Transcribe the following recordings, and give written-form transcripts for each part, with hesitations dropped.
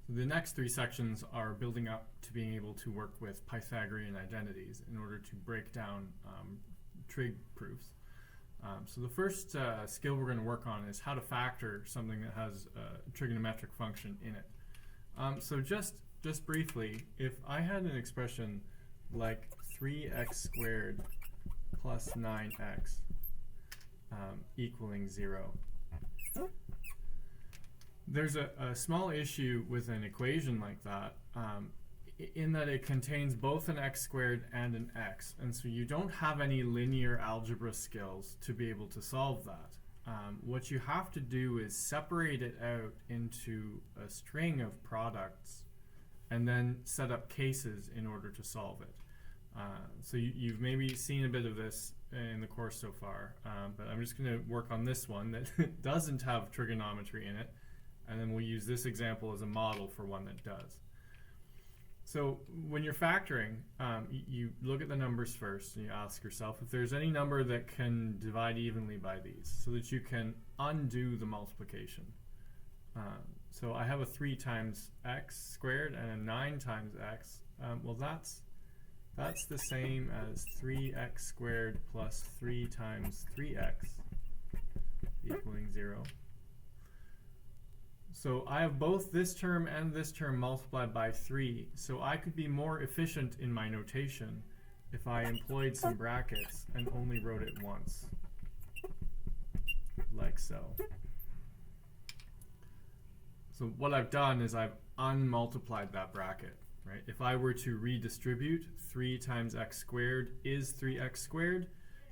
The next three sections are building up to being able to work with Pythagorean identities in order to break down trig proofs. So the first skill we're going to work on is how to factor something that has a trigonometric function in it. So just briefly, if I had an expression like 3x squared plus 9x equaling 0, there's a small issue with an equation like that in that it contains both an x squared and an x, and so you don't have any linear algebra skills to be able to solve that. What you have to do is separate it out into a string of products and then set up cases in order to solve it. So you've maybe seen a bit of this in the course so far, but I'm just going to work on this one that doesn't have trigonometry in it, and then we'll use this example as a model for one that does. So when you're factoring, you look at the numbers first and you ask yourself if there's any number that can divide evenly by these so that you can undo the multiplication. So I have a 3 times x squared and a 9 times x. Well, that's the same as 3x squared plus 3 times 3x equaling 0. So I have both this term and this term multiplied by 3, so I could be more efficient in my notation if I employed some brackets and only wrote it once, like so. So what I've done is I've unmultiplied that bracket, right? If I were to redistribute, 3 times x squared is 3x squared,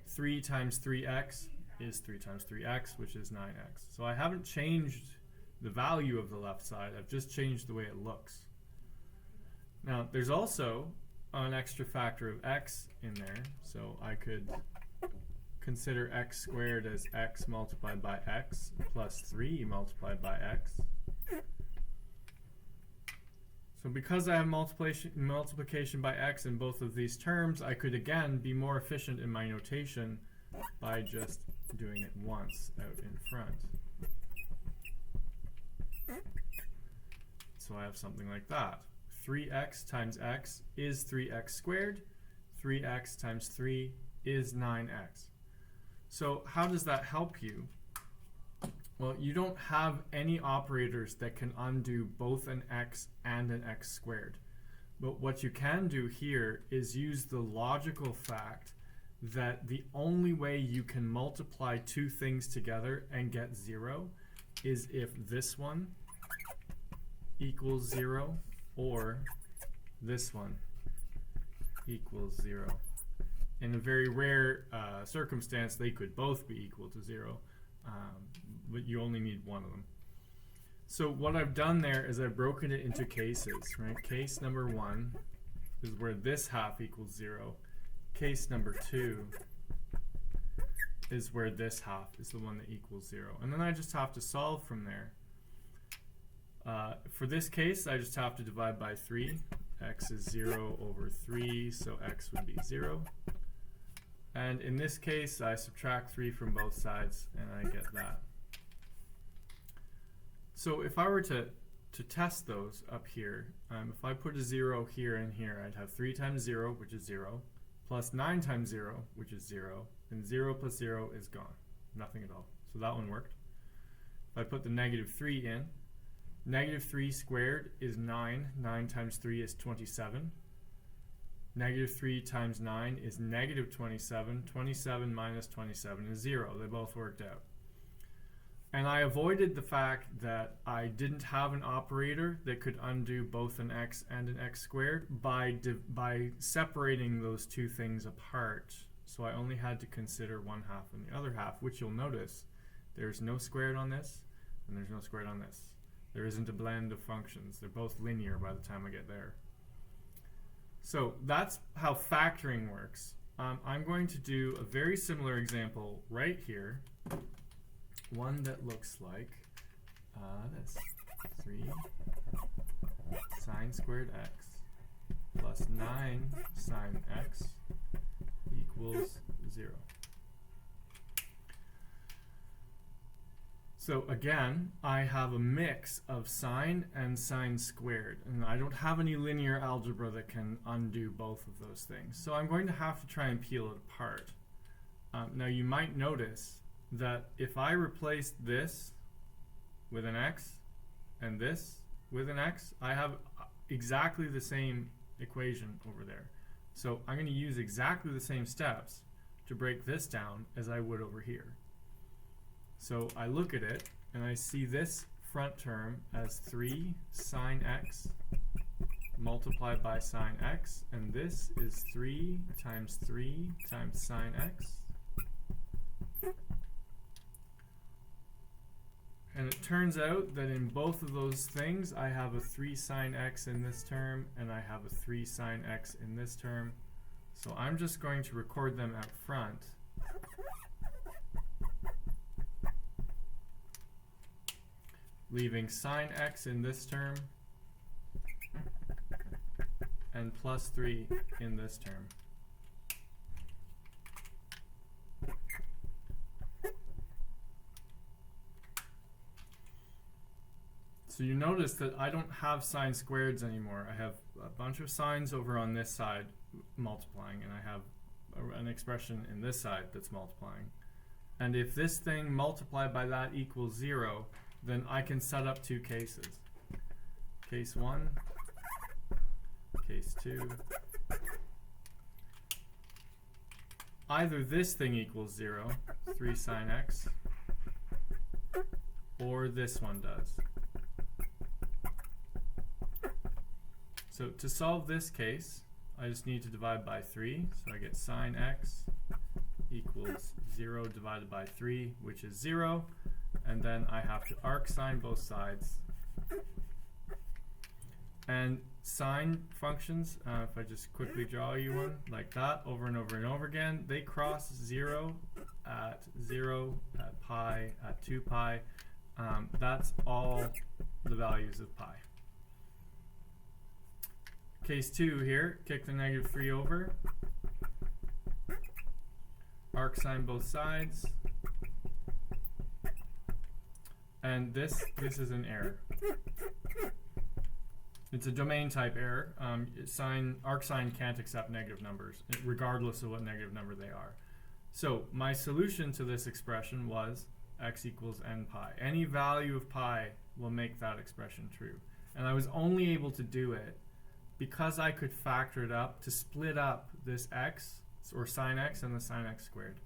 3 times 3x is 3 times 3x, which is 9x. So I haven't changed the value of the left side, I've just changed the way it looks. Now there's also an extra factor of x in there, so I could consider x squared as x multiplied by x plus 3 multiplied by x. So because I have multiplication by x in both of these terms, I could again be more efficient in my notation by just doing it once out in front. So I have something like that. 3x times x is 3x squared. 3x times 3 is 9x. So how does that help you? Well, you don't have any operators that can undo both an x and an x squared. But what you can do here is use the logical fact that the only way you can multiply two things together and get 0 is if this one equals 0 or this one equals 0. In a very rare circumstance, they could both be equal to 0, but you only need one of them. So what I've done there is I've broken it into cases, right? Case number 1 is where this half equals 0. Case number 2 is where this half is the one that equals 0. And then I just have to solve from there. For this case, I just have to divide by 3. X is 0 over 3, so x would be 0. And in this case, I subtract 3 from both sides, and I get that. So if I were to test those up here, if I put a 0 here and here, I'd have 3 times 0, which is 0, plus 9 times 0, which is 0, and 0 plus 0 is gone. Nothing at all. So that one worked. If I put the negative 3 in, negative 3 squared is 9. 9 times 3 is 27. Negative 3 times 9 is negative 27. 27 minus 27 is 0. They both worked out. And I avoided the fact that I didn't have an operator that could undo both an x and an x squared by separating those two things apart. So I only had to consider one half and the other half, which you'll notice there's no squared on this and there's no squared on this. There isn't a blend of functions. They're both linear by the time I get there. So that's how factoring works. I'm going to do a very similar example right here. One that looks like this. 3 sine squared x plus 9 sine x equals 0. So again, I have a mix of sine and sine squared, and I don't have any linear algebra that can undo both of those things. So I'm going to have to try and peel it apart. Now you might notice that if I replace this with an x and this with an x, I have exactly the same equation over there. So I'm going to use exactly the same steps to break this down as I would over here. So I look at it and I see this front term as 3 sine x multiplied by sine x, and this is 3 times sine x. And it turns out that in both of those things I have a 3 sine x in this term and I have a 3 sine x in this term. So I'm just going to record them out front. Leaving sine x in this term and plus 3 in this term. So you notice that I don't have sine squareds anymore. I have a bunch of sines over on this side multiplying, and I have an expression in this side that's multiplying. And if this thing multiplied by that equals 0, then I can set up two cases. Case 1, case 2. Either this thing equals 0, 3 sine x, or this one does. So to solve this case, I just need to divide by 3. So I get sine x equals 0 divided by 3, which is 0. And then I have to arc sine both sides. And sine functions, if I just quickly draw you one like that over and over and over again, they cross 0 at pi, at 2 pi. That's all the values of pi. Case 2 here, kick the negative 3 over, arc sine both sides, and this is an error. It's a domain type error. Arc sine can't accept negative numbers, regardless of what negative number they are. So my solution to this expression was x equals n pi. Any value of pi will make that expression true. And I was only able to do it because I could factor it up to split up this x, or sine x, and the sine x squared.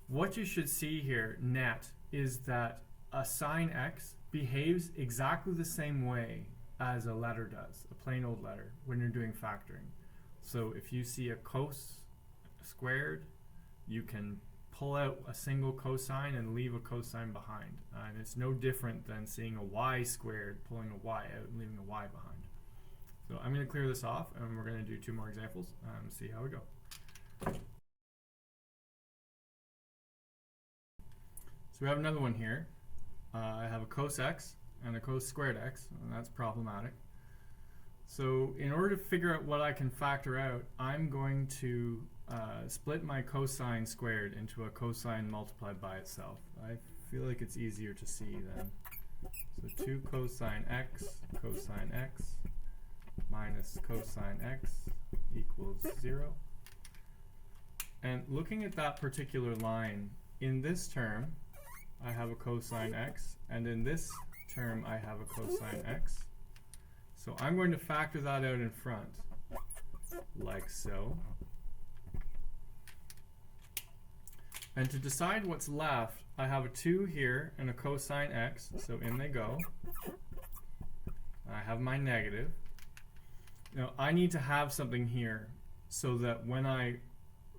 What you should see here, net, is that a sine x behaves exactly the same way as a letter does, a plain old letter, when you're doing factoring. So if you see a cos squared, you can pull out a single cosine and leave a cosine behind. And it's no different than seeing a y squared, pulling a y out and leaving a y behind. So I'm going to clear this off, and we're going to do 2 more examples and see how we go. So we have another one here. I have a cos x and a cos squared x, and that's problematic. So in order to figure out what I can factor out, I'm going to split my cosine squared into a cosine multiplied by itself. I feel like it's easier to see then. So 2 cosine x minus cosine x equals 0. And looking at that particular line, in this term I have a cosine x, and in this term I have a cosine x. So I'm going to factor that out in front, like so. And to decide what's left, I have a 2 here and a cosine x, so in they go. I have my negative. Now I need to have something here so that when I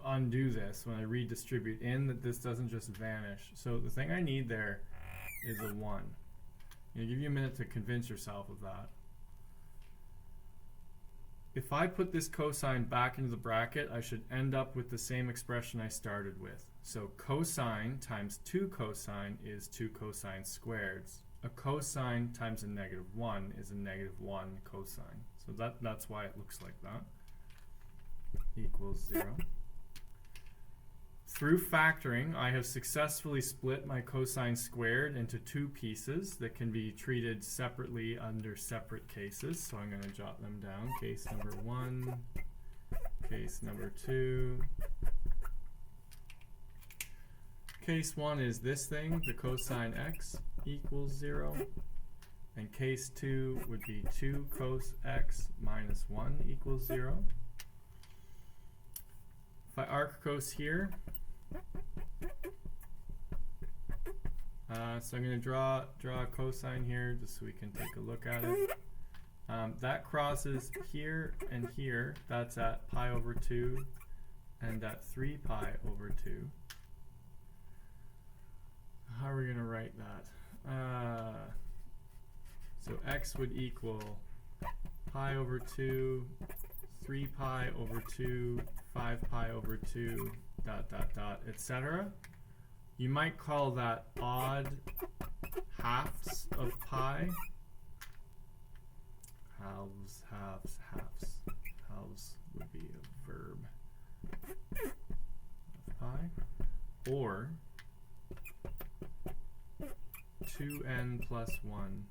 undo this, when I redistribute in, that this doesn't just vanish. So the thing I need there is a 1. I'll give you a minute to convince yourself of that. If I put this cosine back into the bracket, I should end up with the same expression I started with. So cosine times 2 cosine is 2 cosine squareds. A cosine times a negative 1 is a negative 1 cosine. So that's why it looks like that. Equals 0. through factoring, I have successfully split my cosine squared into two pieces that can be treated separately under separate cases. So I'm going to jot them down. Case number 1, case number 2. Case 1 is this thing, the cosine x equals 0. And case 2 would be 2 cos x minus 1 equals 0. If I arc cos here, so I'm going to draw a cosine here just so we can take a look at it. That crosses here and here. That's at pi over 2 and at 3 pi over 2. How are we going to write that? So x would equal pi over 2, 3 pi over 2, 5 pi over 2, dot, dot, dot, etc. You might call that odd halves of pi. Halves, halves, halves. Halves would be a verb of pi. Or 2n plus 1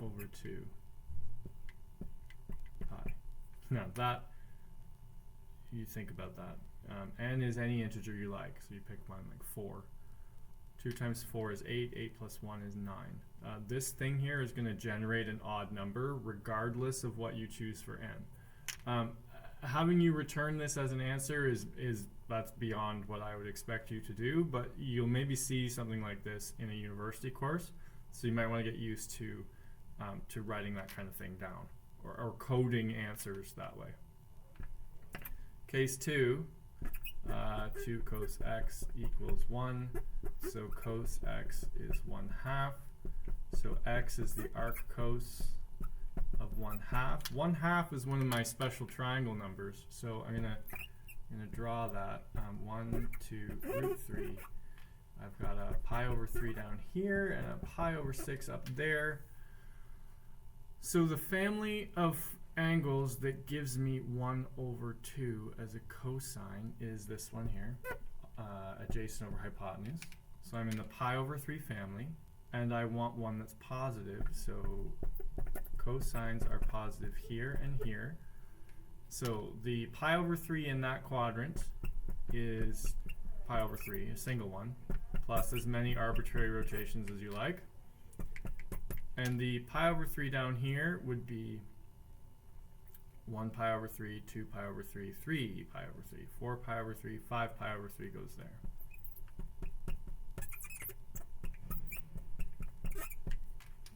over 2 pi. Now that, you think about that. N is any integer you like, so you pick one like 4. 2 times 4 is 8, 8 plus 1 is 9. This thing here is going to generate an odd number regardless of what you choose for n. Having you return this as an answer that's beyond what I would expect you to do, but you'll maybe see something like this in a university course, so you might want to get used to writing that kind of thing down, or coding answers that way. Case 2, 2 cos x equals 1, so cos x is 1/2. So x is the arc cos of 1/2. 1/2 is one of my special triangle numbers, so I'm gonna draw that. 1 to root 3. I've got a pi over 3 down here and a pi over 6 up there. So the family of angles that gives me 1 over 2 as a cosine is this one here, adjacent over hypotenuse. So I'm in the pi over 3 family, and I want one that's positive, so cosines are positive here and here. So the pi over 3 in that quadrant is pi over 3, a single one, plus as many arbitrary rotations as you like. And the pi over 3 down here would be 1 pi over 3, 2 pi over 3, 3 pi over 3, 4 pi over 3, 5 pi over 3 goes there.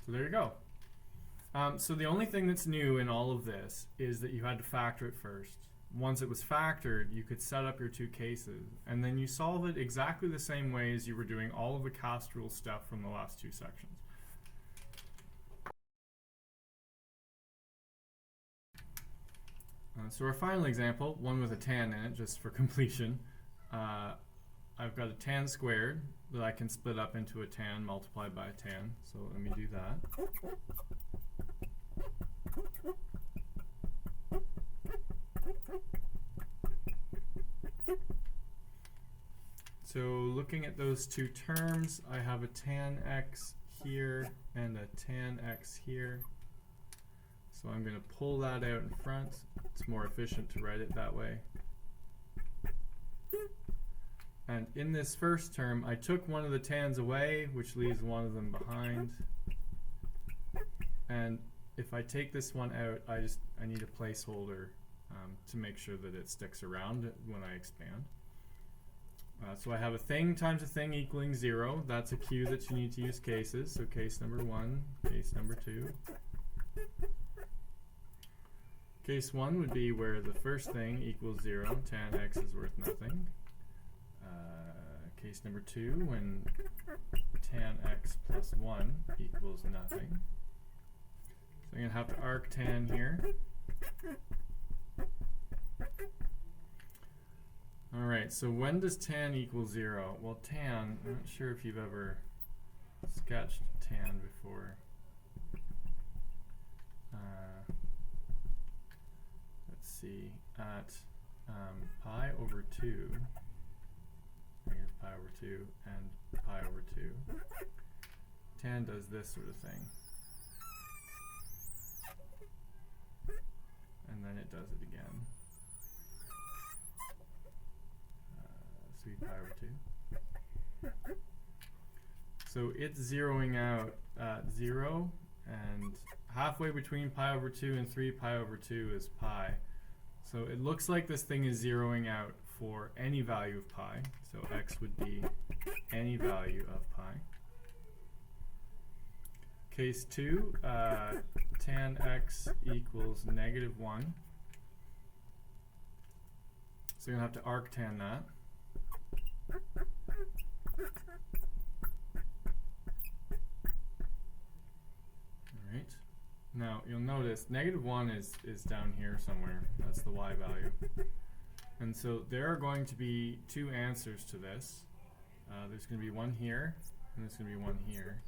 So there you go. So the only thing that's new in all of this is that you had to factor it first. Once it was factored, you could set up your two cases, and then you solve it exactly the same way as you were doing all of the cast rule stuff from the last two sections. So our final example, one with a tan in it, just for completion. I've got a tan squared that I can split up into a tan multiplied by a tan. So let me do that. So looking at those two terms, I have a tan x here and a tan x here. So I'm going to pull that out in front. It's more efficient to write it that way. And in this first term, I took one of the tans away, which leaves one of them behind. And if I take this one out, I need a placeholder to make sure that it sticks around when I expand. So I have a thing times a thing equaling 0. That's a cue that you need to use cases. So case number 1, case number 2. Case 1 would be where the first thing equals 0, tan x is worth nothing. Case number 2, when tan x plus 1 equals nothing. So I'm going to have to arc tan here. Alright, so when does tan equal 0? Well, tan, I'm not sure if you've ever sketched tan before. Let's see, at pi over 2, negative pi over 2, and pi over 2. Tan does this sort of thing. And then it does it again. 3 pi over 2. So it's zeroing out at 0, and halfway between pi over 2 and 3 pi over 2 is pi. So it looks like this thing is zeroing out for any value of pi. So x would be any value of pi. Case 2, tan x equals negative 1. So you're going to have to arctan that. Alright. Now you'll notice negative 1 is down here somewhere. That's the y value. And so there are going to be two answers to this. There's going to be one here, and there's going to be one here.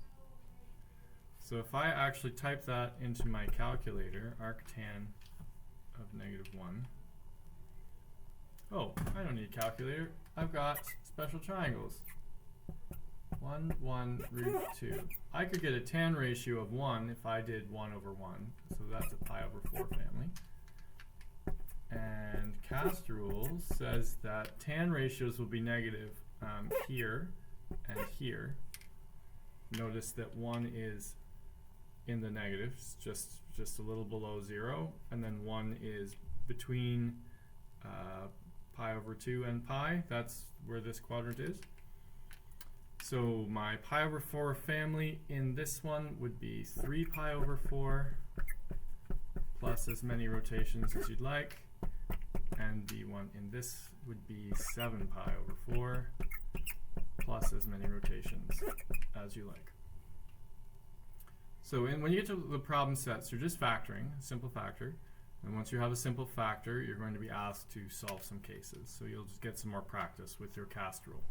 So if I actually type that into my calculator, arctan of negative 1. Oh, I don't need a calculator. I've got special triangles. 1, 1, root 2. I could get a tan ratio of 1 if I did 1 over 1. So that's a pi over 4 family. And cast rules says that tan ratios will be negative here and here. Notice that 1 is in the negatives, just a little below 0, and then 1 is between pi over 2 and pi. That's where this quadrant is. So my pi over 4 family in this one would be 3 pi over 4 plus as many rotations as you'd like, and the one in this would be 7 pi over 4 plus as many rotations as you like. So when you get to the problem sets, you're just factoring, a simple factor. And once you have a simple factor, you're going to be asked to solve some cases. So you'll just get some more practice with your cast rule.